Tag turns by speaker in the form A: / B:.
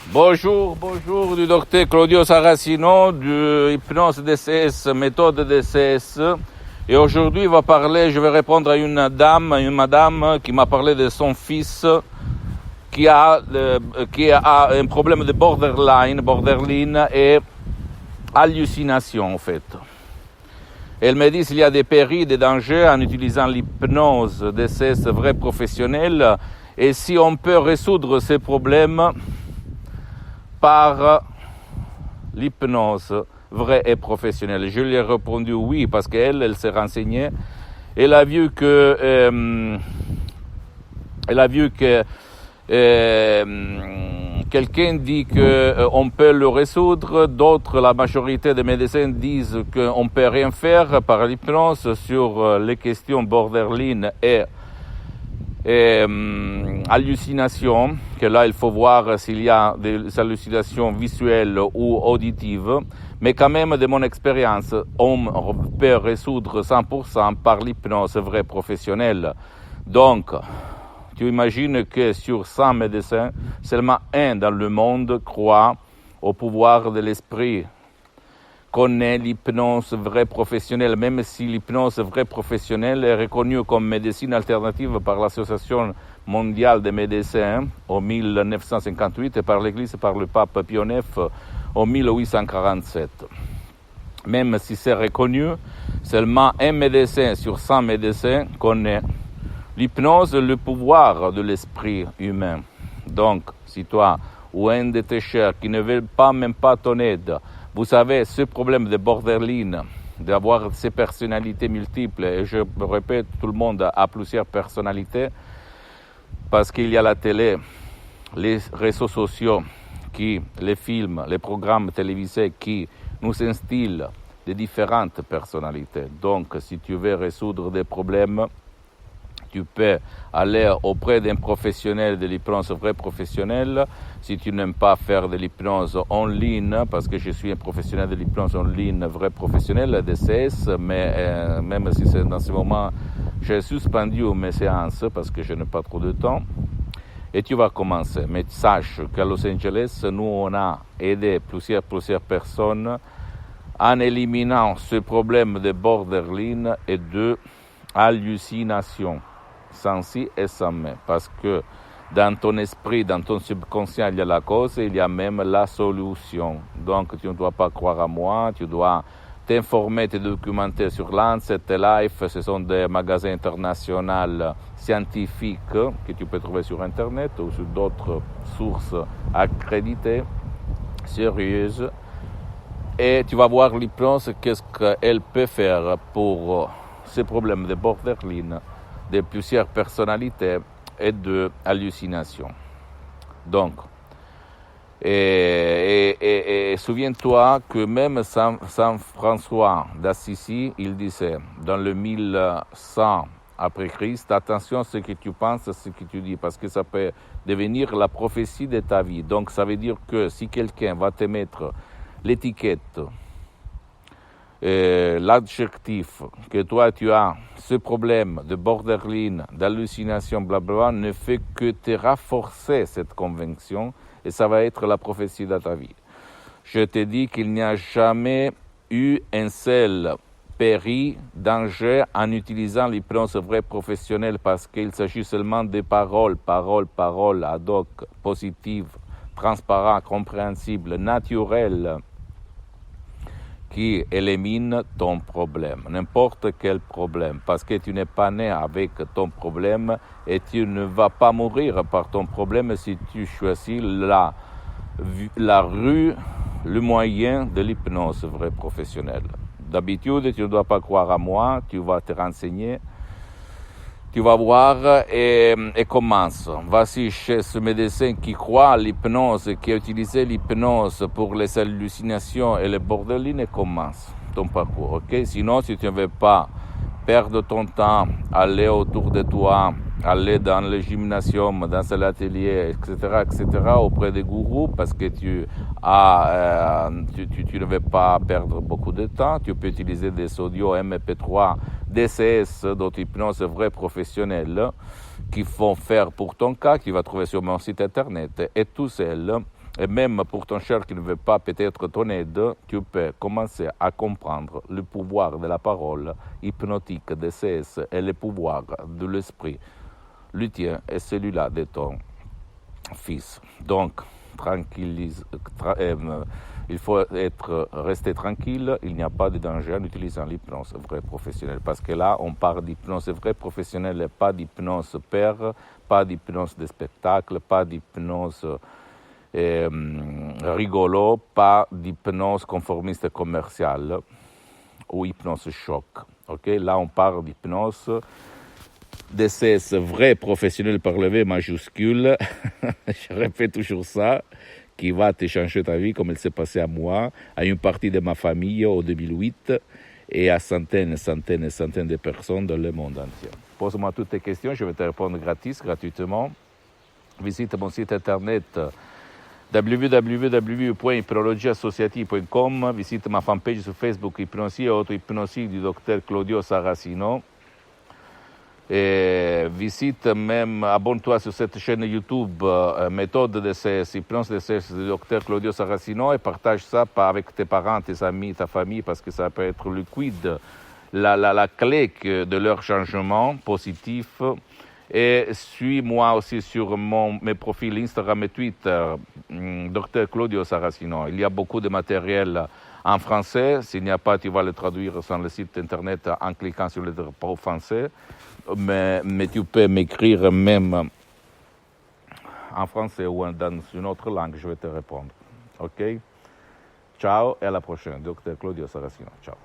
A: Bonjour du docteur Claudio Saracino du hypnose DCS, méthode DCS. Et aujourd'hui, je vais répondre à une madame qui m'a parlé de son fils qui a un problème de borderline et hallucination en fait. Elle me dit qu'il y a des périls, des dangers en utilisant l'hypnose DCS vrai professionnel et si on peut résoudre ces problèmes par l'hypnose vraie et professionnelle. Je lui ai répondu oui parce qu'elle s'est renseignée. Elle a vu que quelqu'un dit qu'on peut le résoudre, d'autres, la majorité des médecins disent qu'on ne peut rien faire par l'hypnose sur les questions borderline et hallucinations, que là il faut voir s'il y a des hallucinations visuelles ou auditives, mais quand même de mon expérience, on peut résoudre 100% par l'hypnose vraie professionnelle. Donc, tu imagines que sur 100 médecins, seulement un dans le monde croit au pouvoir de l'esprit, connaît l'hypnose vraie professionnelle, même si l'hypnose vraie professionnelle est reconnue comme médecine alternative par l'Association mondiale des médecins en 1958 et par l'Église, par le pape Pie IX en 1847. Même si c'est reconnu, seulement un médecin sur 100 médecins connaît l'hypnose, le pouvoir de l'esprit humain. Donc, si toi ou un de tes chers qui ne veut même pas ton aide, vous avez ce problème de borderline, d'avoir ces personnalités multiples, et je me répète, tout le monde a plusieurs personnalités, parce qu'il y a la télé, les réseaux sociaux, les films, les programmes télévisés qui nous instillent de différentes personnalités. Donc, si tu veux résoudre des problèmes, tu peux aller auprès d'un professionnel de l'hypnose vrai professionnel. Si tu n'aimes pas faire de l'hypnose en ligne, parce que je suis un professionnel de l'hypnose en ligne vrai professionnel, DCS, mais même si c'est dans ce moment, j'ai suspendu mes séances parce que je n'ai pas trop de temps. Et tu vas commencer. Mais sache qu'à Los Angeles, nous, on a aidé plusieurs personnes en éliminant ce problème de borderline et de hallucination, sans si et sans mais, parce que dans ton esprit, dans ton subconscient, il y a la cause et il y a même la solution. Donc, tu ne dois pas croire à moi, tu dois t'informer, te documenter sur Lancet et Life. Ce sont des magasins internationaux scientifiques que tu peux trouver sur Internet ou sur d'autres sources accréditées, sérieuses. Et tu vas voir l'hypnose, qu'est-ce qu'elle peut faire pour ces problèmes de borderline, de plusieurs personnalités et de hallucinations. Donc, et souviens-toi que même Saint François d'Assisi, il disait dans le 1100 après Christ, attention à ce que tu penses, à ce que tu dis, parce que ça peut devenir la prophétie de ta vie. Donc ça veut dire que si quelqu'un va te mettre l'étiquette, l'adjectif que toi tu as ce problème de borderline, d'hallucination, blablabla, ne fait que te renforcer cette conviction et ça va être la prophétie de ta vie. Je te dis qu'il n'y a jamais eu un seul péril, danger en utilisant l'hypnose vraie professionnelle parce qu'il s'agit seulement de paroles ad hoc, positives, transparentes, compréhensibles, naturelles, qui élimine ton problème, n'importe quel problème, parce que tu n'es pas né avec ton problème et tu ne vas pas mourir par ton problème si tu choisis la rue, le moyen de l'hypnose vraie professionnelle. D'habitude, tu ne dois pas croire à moi, tu vas te renseigner, tu vas voir et commence. Vas-y chez ce médecin qui croit à l'hypnose, qui a utilisé l'hypnose pour les hallucinations et les borderline et commence ton parcours, ok? Sinon, si tu ne veux pas perdre ton temps, aller autour de toi, aller dans le gymnasium, dans l'atelier, etc., auprès des gourous, parce que tu ne veux pas perdre beaucoup de temps, tu peux utiliser des audios MP3 DCS d'auto-hypnose vrai professionnel qui vont faire pour ton cas, que tu vas trouver sur mon site internet, et tout seul, Et même pour ton cher qui ne veut pas peut-être ton aide, tu peux commencer à comprendre le pouvoir de la parole hypnotique des CS et le pouvoir de l'esprit. Le tien est celui-là de ton fils. Donc, il faut rester tranquille, il n'y a pas de danger en utilisant l'hypnose vraie professionnelle. Parce que là, on parle d'hypnose vraie professionnelle et pas d'hypnose père, pas d'hypnose de spectacle, pas d'hypnose rigolo, pas d'hypnose conformiste commerciale ou hypnose choc. Okay? Là, on parle d'hypnose DCS vrai professionnel par le V majuscule, je répète toujours ça, qui va te changer ta vie comme il s'est passé à moi, à une partie de ma famille en 2008 et à centaines de personnes dans le monde entier. Pose-moi toutes tes questions, je vais te répondre gratuitement. Visite mon site internet www.hypnologieassociative.com, visite ma fanpage sur Facebook Hypnosie et auto-hypnosie du docteur Claudio Saracino. Et visite même, abonne-toi sur cette chaîne YouTube, méthode de CS, hypnose de CS du docteur Claudio Saracino et partage ça avec tes parents, tes amis, ta famille, parce que ça peut être liquide, la clé de leur changement positif. Et suis-moi aussi sur mes profils Instagram et Twitter, Dr Claudio Saracino. Il y a beaucoup de matériel en français. S'il n'y a pas, tu vas le traduire sur le site internet en cliquant sur le drapeau français. Mais tu peux m'écrire même en français ou dans une autre langue, je vais te répondre. OK? Ciao et à la prochaine. Dr Claudio Saracino. Ciao.